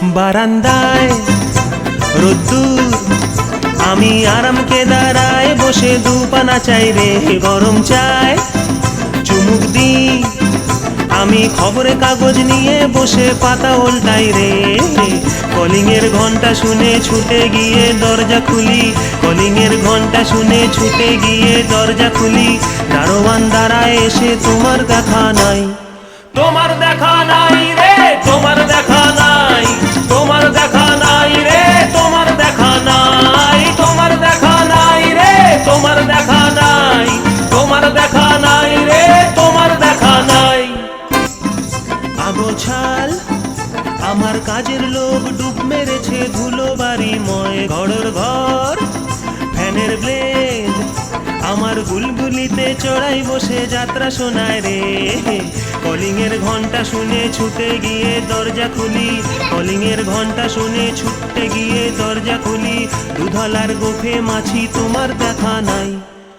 বারান্দায় রোদ্দুর, আমি আরাম কেদারায় বসে দুপানা চাই রে গরম চায় চুমুক দি। আমি খবরে কাগজ নিয়ে বসে পাতা উল্টাই রে, কলিং এর ঘন্টা শুনে ছুটে গিয়ে দরজা খুলি, কলিং এর ঘন্টা শুনে ছুটে গিয়ে দরজা খুলি। দারোয়ান দাঁড়ায় এসে তোমার দেখা নাই, তোমার দেখা নাই রে, তোমার দেখা নাই, তোমার দেখা নাই রে, তোমার দেখা নাই, তোমার দেখা নাই রে, তোমার দেখা নাই, তোমার দেখা নাই রে, তোমার দেখা নাই। আগোছাল আমার কাজের লোক ডুব মেরেছে ধুলো বাড়িময় ঘরের ঘর। ফ্যানের ব্লেড আমার গুলগুলিতে চড়াই বসে যাত্রা শোনায় রে, কলিং এর ঘন্টা শুনে ছুটে গিয়ে দরজা খুলি, কলিং এর ঘন্টা শুনে ছুটে গিয়ে দরজা খুলি। দুধলার গোফে মাছি তোমার দেখা নাই।